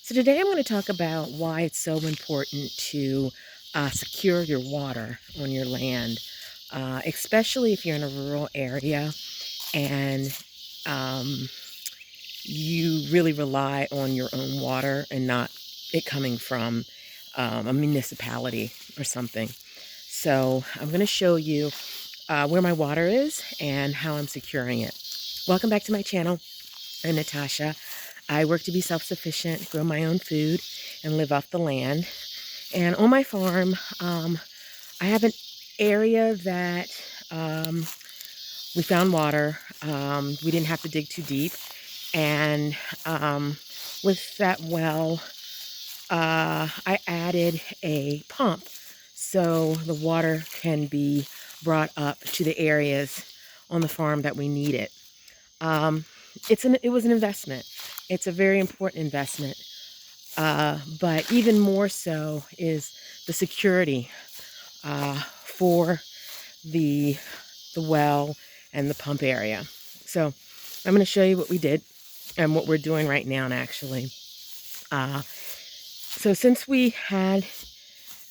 So today I'm going to talk about why it's so important to secure your water on your land, especially if you're in a rural area and um, you really rely on your own water and not it coming from a municipality or something. So I'm going to show you where my water is and how I'm securing it. Welcome back to my channel. I'm Natasha. I work to be self-sufficient, grow my own food, and live off the land. And on my farm, I have an area that we found water. We didn't have to dig too deep. And with that well, I added a pump so the water can be brought up to the areas on the farm that we need it. It was an investment. It's a very important investment. But even more so is the security for the well and the pump area. So I'm going to show you what we did and what we're doing right now, actually. So since we had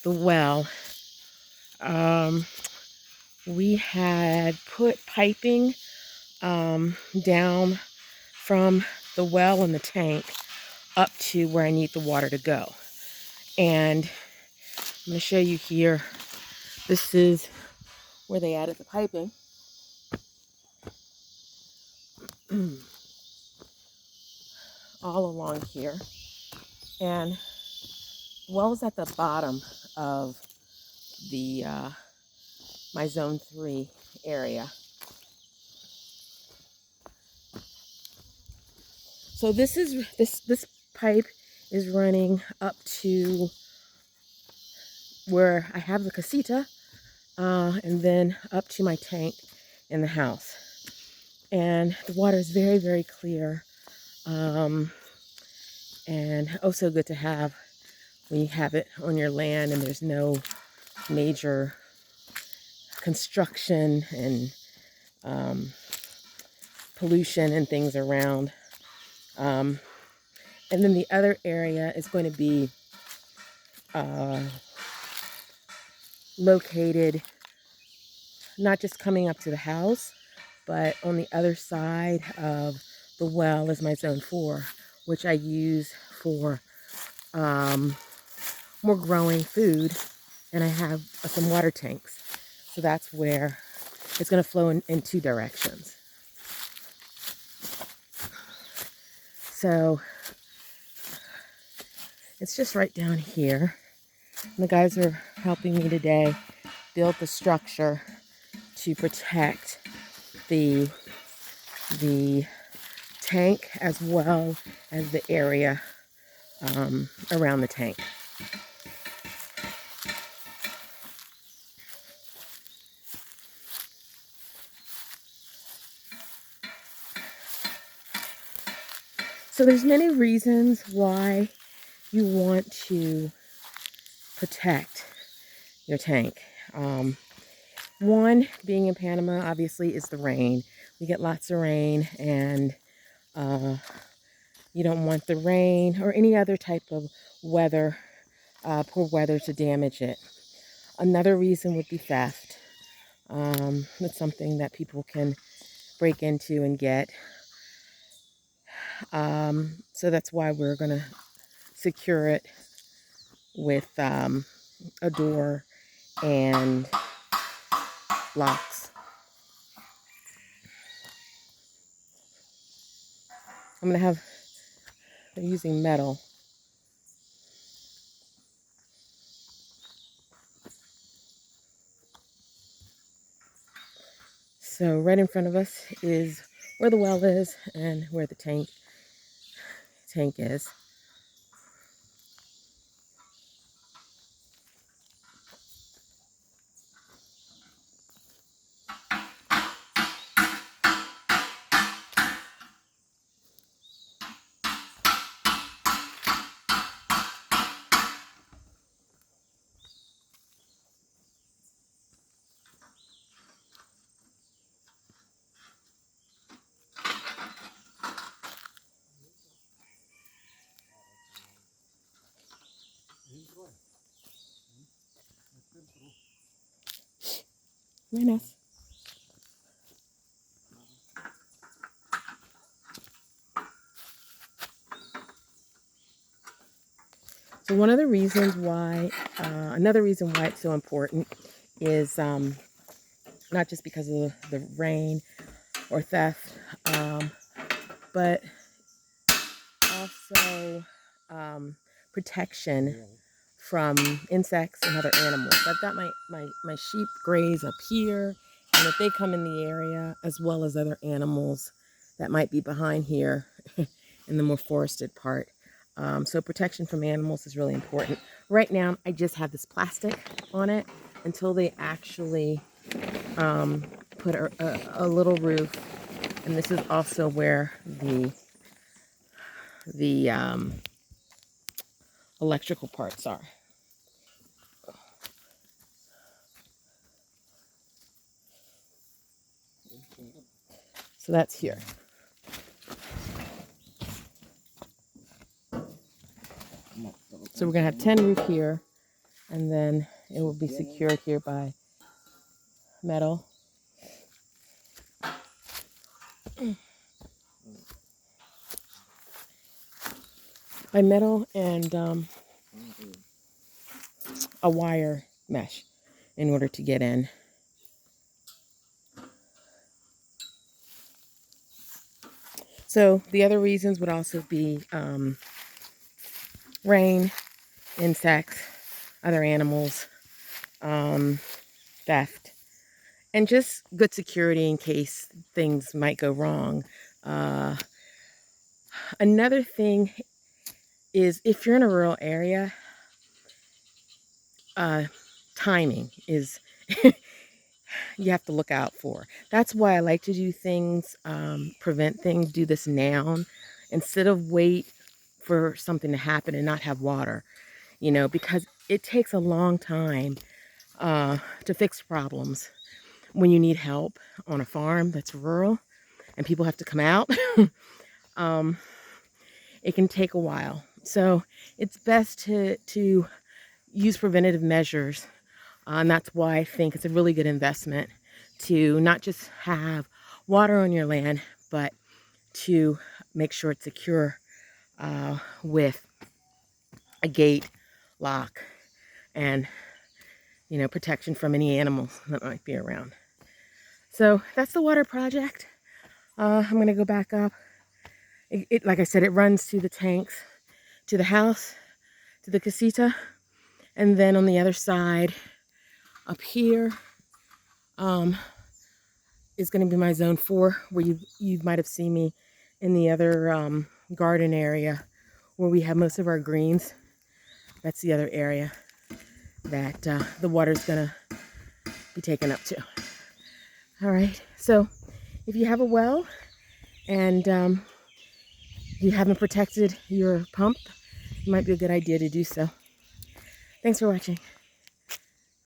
the well, we had put piping down from the well and the tank up to where I need the water to go. And I'm going to show you here. This is where they added the piping. All along here. And the well is at the bottom of the my zone 3 area. So this pipe is running up to where I have the casita, and then up to my tank in the house. And the water is very, very clear, and oh so good to have when you have it on your land and there's no major construction and pollution and things around. And then the other area is going to be located not just coming up to the house, but on the other side of the well is my zone 4, which I use for more growing food, and I have some water tanks. So that's where it's going to flow in 2 directions. So it's just right down here. And the guys are helping me today build the structure to protect the tank as well as the area around the tank. So there's many reasons why you want to protect your tank. One, being in Panama, obviously, is the rain. We get lots of rain, and you don't want the rain or any other type of weather, poor weather, to damage it. Another reason would be theft. That's something that people can break into and get. So that's why we're going to secure it with a door and locks. They're using metal. So right in front of us is where the well is and where the tank is. Ness. So one of the reasons why, another reason why it's so important is not just because of the rain or theft, but also protection from insects and other animals. I've got my sheep graze up here, and if they come in the area, as well as other animals that might be behind here in the more forested part. So protection from animals is really important. Right now, I just have this plastic on it until they actually put a little roof. And this is also where the electrical parts are. So that's here. So we're going to have tin roof here, and then it will be secured here by metal. By metal and a wire mesh in order to get in. So the other reasons would also be rain, insects, other animals, theft, and just good security in case things might go wrong. Another thing is if you're in a rural area, timing is you have to look out for. That's why I like to do things, prevent things, do this now instead of wait for something to happen and not have water, you know, because it takes a long time to fix problems when you need help on a farm that's rural and people have to come out. It can take a while. So it's best to use preventative measures. And that's why I think it's a really good investment to not just have water on your land, but to make sure it's secure with a gate, lock, and, you know, protection from any animals that might be around. So that's the water project. I'm going to go back up. Like I said, it runs to the tanks, to the house, to the casita, and then on the other side, up here, is going to be my zone 4, where you might have seen me in the other garden area where we have most of our greens. That's the other area that the water's going to be taken up to. All right, so if you have a well and you haven't protected your pump, it might be a good idea to do so. Thanks for watching.